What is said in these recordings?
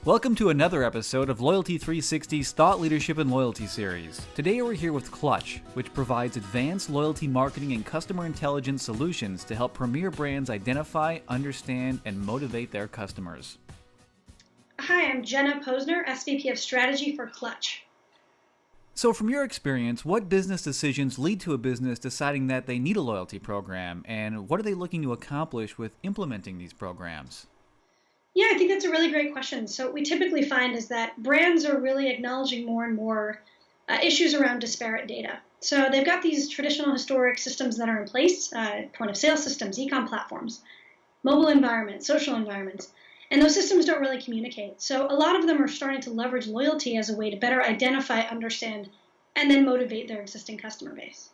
Welcome to another episode of Loyalty360's Thought Leadership and Loyalty series. Today we're here with Clutch, which provides advanced loyalty marketing and customer intelligence solutions to help premier brands identify, understand, and motivate their customers. Hi, I'm Jenna Posner, SVP of Strategy for Clutch. So from your experience, what business decisions lead to a business deciding that they need a loyalty program, and what are they looking to accomplish with implementing these programs? Yeah, I think that's a really great question. So what we typically find is that brands are really acknowledging more and more issues around disparate data. So they've got these traditional historic systems that are in place, point of sale systems, e-com platforms, mobile environments, social environments, and those systems don't really communicate. So a lot of them are starting to leverage loyalty as a way to better identify, understand, and then motivate their existing customer base.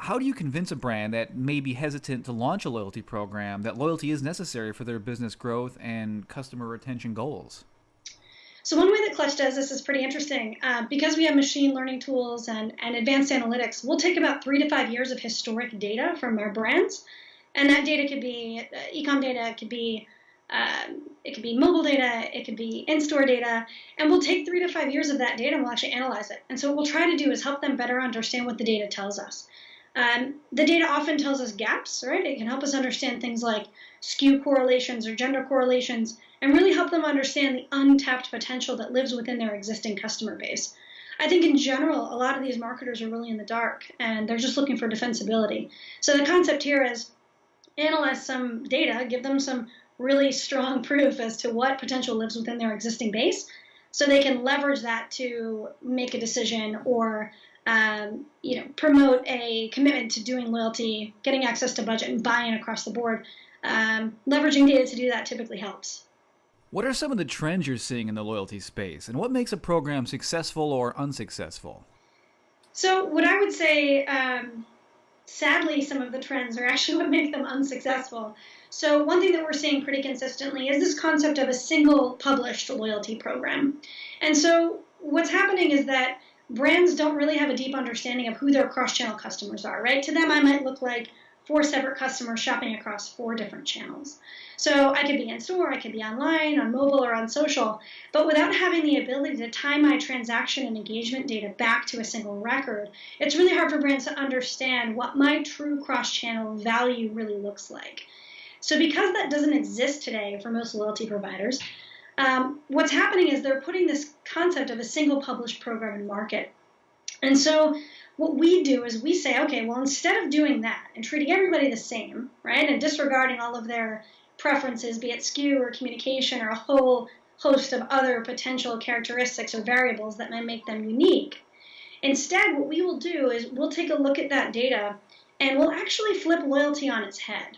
How do you convince a brand that may be hesitant to launch a loyalty program that loyalty is necessary for their business growth and customer retention goals? So one way that Clutch does this is pretty interesting. Because we have machine learning tools and advanced analytics, we'll take about 3 to 5 years of historic data from our brands. And that data could be e-com data, it could be mobile data, it could be in-store data, and we'll take 3 to 5 years of that data and we'll actually analyze it. And so what we'll try to do is help them better understand what the data tells us. The data often tells us gaps, right? It can help us understand things like SKU correlations or gender correlations and really help them understand the untapped potential that lives within their existing customer base. I think in general, a lot of these marketers are really in the dark and they're just looking for defensibility. So the concept here is analyze some data, give them some really strong proof as to what potential lives within their existing base so they can leverage that to make a decision or promote a commitment to doing loyalty, getting access to budget, and buy-in across the board. Leveraging data to do that typically helps. What are some of the trends you're seeing in the loyalty space, and what makes a program successful or unsuccessful? So what I would say, sadly, some of the trends are actually what make them unsuccessful. So one thing that we're seeing pretty consistently is this concept of a single published loyalty program. And so what's happening is that brands don't really have a deep understanding of who their cross-channel customers are, right? To them, I might look like 4 separate customers shopping across 4 different channels. So I could be in store, I could be online, on mobile, or on social, but without having the ability to tie my transaction and engagement data back to a single record, it's really hard for brands to understand what my true cross-channel value really looks like. So because that doesn't exist today for most loyalty providers, what's happening is they're putting this concept of a single published program in market. And so what we do is we say, okay, well, instead of doing that and treating everybody the same, right, and disregarding all of their preferences, be it SKU or communication or a whole host of other potential characteristics or variables that might make them unique, instead what we will do is we'll take a look at that data and we'll actually flip loyalty on its head.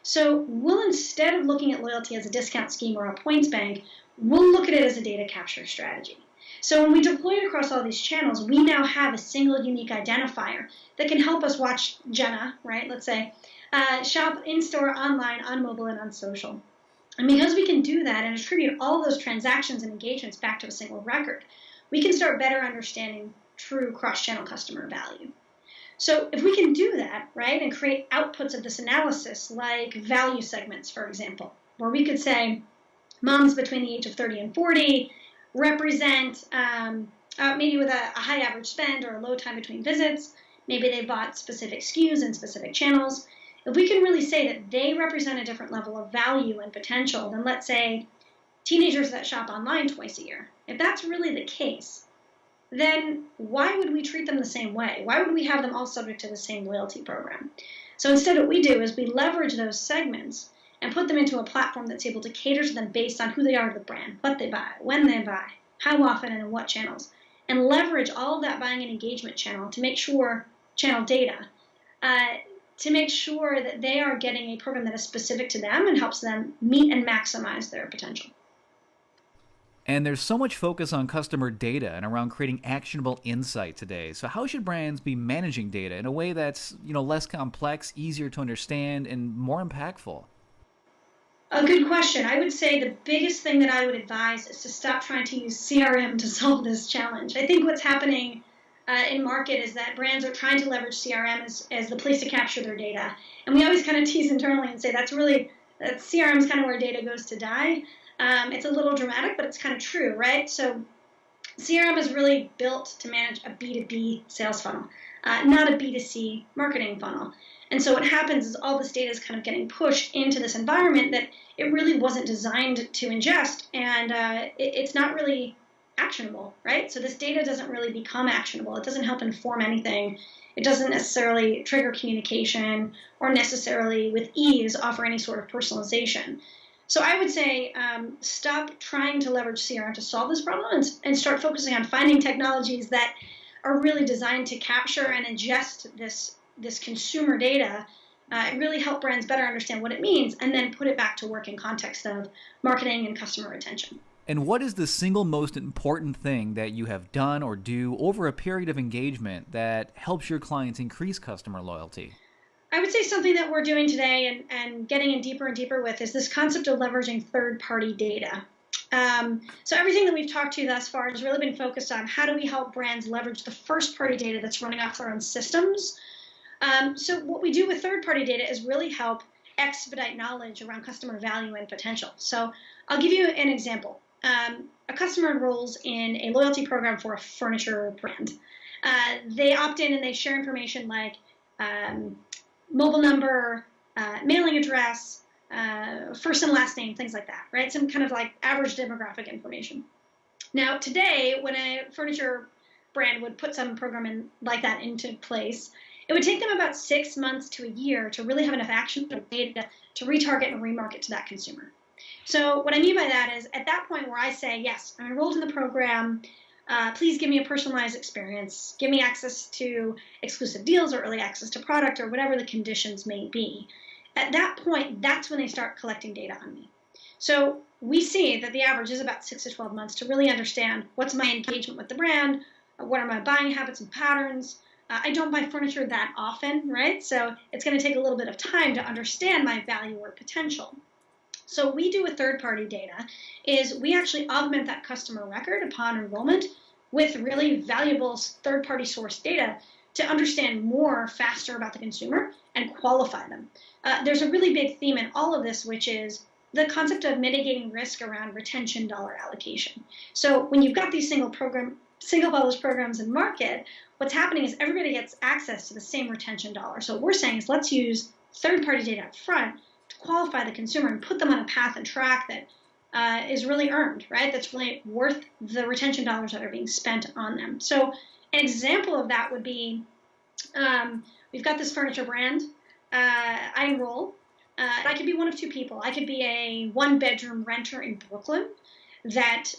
So we'll, instead of looking at loyalty as a discount scheme or a points bank, we'll look at it as a data capture strategy. So when we deploy it across all these channels, we now have a single unique identifier that can help us watch Jenna, right, let's say, shop in-store, online, on mobile, and on social. And because we can do that and attribute all those transactions and engagements back to a single record, we can start better understanding true cross-channel customer value. So if we can do that, right, and create outputs of this analysis like value segments, for example, where we could say moms between the age of 30 and 40 represent maybe with a high average spend or a low time between visits. Maybe they bought specific SKUs in specific channels. If we can really say that they represent a different level of value and potential than, let's say, teenagers that shop online twice a year, if that's really the case, then why would we treat them the same way? Why would we have them all subject to the same loyalty program? So instead what we do is we leverage those segments and put them into a platform that's able to cater to them based on who they are to the brand, what they buy, when they buy, how often and in what channels, and leverage all of that buying and engagement channel data, to make sure that they are getting a program that is specific to them and helps them meet and maximize their potential. And there's so much focus on customer data and around creating actionable insight today. So how should brands be managing data in a way that's, less complex, easier to understand, and more impactful? A good question. I would say the biggest thing that I would advise is to stop trying to use CRM to solve this challenge. I think what's happening in market is that brands are trying to leverage CRM as the place to capture their data. And we always kind of tease internally and say CRM is kind of where data goes to die. It's a little dramatic, but it's kind of true, right? So CRM is really built to manage a B2B sales funnel, not a B2C marketing funnel. And so what happens is all this data is kind of getting pushed into this environment that it really wasn't designed to ingest, and it's not really actionable, right? So this data doesn't really become actionable. It doesn't help inform anything. It doesn't necessarily trigger communication or necessarily with ease offer any sort of personalization. So I would say stop trying to leverage CRM to solve this problem and start focusing on finding technologies that are really designed to capture and ingest this consumer data and really help brands better understand what it means and then put it back to work in context of marketing and customer retention. And what is the single most important thing that you have done or do over a period of engagement that helps your clients increase customer loyalty? I would say something that we're doing today and getting in deeper and deeper with is this concept of leveraging third-party data. So everything that we've talked to thus far has really been focused on how do we help brands leverage the first-party data that's running off their own systems. So what we do with third-party data is really help expedite knowledge around customer value and potential. So I'll give you an example. A customer enrolls in a loyalty program for a furniture brand. They opt in and they share information like mobile number, mailing address, first and last name, things like that, right? Some kind of like average demographic information. Now, today, when a furniture brand would put some program in like that into place, it would take them about 6 months to a year to really have enough actionable data to retarget and remarket to that consumer. So what I mean by that is at that point where I say, yes, I'm enrolled in the program, please give me a personalized experience, give me access to exclusive deals or early access to product or whatever the conditions may be. At that point, that's when they start collecting data on me. So we see that the average is about 6 to 12 months to really understand what's my engagement with the brand, what are my buying habits and patterns. I don't buy furniture that often, right? So it's going to take a little bit of time to understand my value or potential. So what we do with third-party data is we actually augment that customer record upon enrollment with really valuable third-party source data to understand more faster about the consumer and qualify them. There's a really big theme in all of this, which is the concept of mitigating risk around retention dollar allocation. So when you've got these single published programs in market, what's happening is everybody gets access to the same retention dollar. So what we're saying is let's use third-party data up front to qualify the consumer and put them on a path and track that is really earned, right? That's really worth the retention dollars that are being spent on them. So an example of that would be we've got this furniture brand. I enroll. I could be one of two people. I could be a one-bedroom renter in Brooklyn that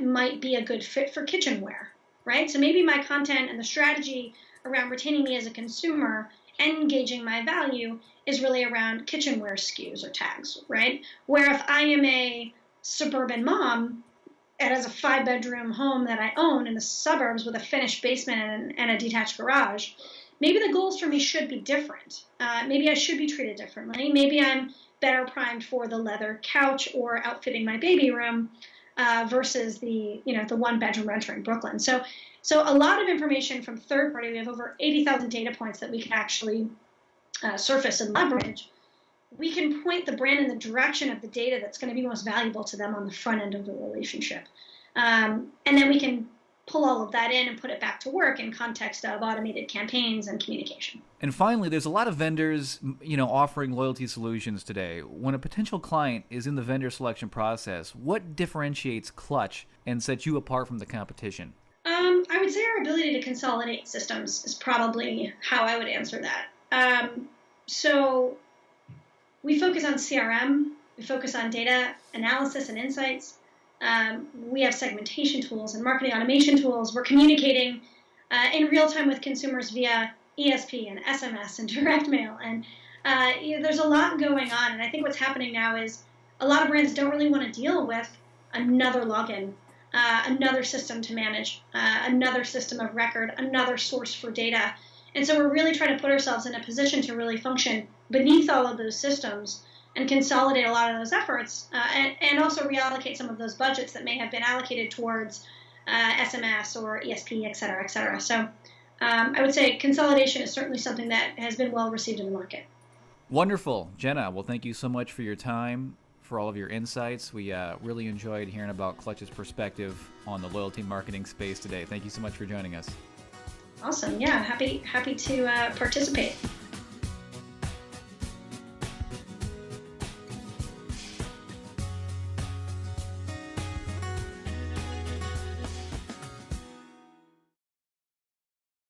might be a good fit for kitchenware, right? So maybe my content and the strategy around retaining me as a consumer and engaging my value is really around kitchenware SKUs or tags, right? Where if I am a suburban mom that has a 5-bedroom home that I own in the suburbs with a finished basement and a detached garage, maybe the goals for me should be different. Maybe I should be treated differently. Maybe I'm better primed for the leather couch or outfitting my baby room versus the one-bedroom renter in Brooklyn. So a lot of information from third party. We have over 80,000 data points that we can actually surface and leverage. We can point the brand in the direction of the data that's going to be most valuable to them on the front end of the relationship. And then we can pull all of that in and put it back to work in context of automated campaigns and communication. And finally, there's a lot of vendors, offering loyalty solutions today. When a potential client is in the vendor selection process, what differentiates Clutch and sets you apart from the competition? I would say our ability to consolidate systems is probably how I would answer that. So we focus on CRM, we focus on data analysis and insights. We have segmentation tools and marketing automation tools. We're communicating in real time with consumers via ESP and SMS and direct mail. And there's a lot going on. And I think what's happening now is a lot of brands don't really want to deal with another login, another system to manage, another system of record, another source for data. And so we're really trying to put ourselves in a position to really function beneath all of those systems and consolidate a lot of those efforts and also reallocate some of those budgets that may have been allocated towards SMS or ESP, et cetera, et cetera. So I would say consolidation is certainly something that has been well received in the market. Wonderful. Jenna, well, thank you so much for your time. for all of your insights. We really enjoyed hearing about Clutch's perspective on the loyalty marketing space today. Thank you so much for joining us. Awesome. Yeah, happy to participate.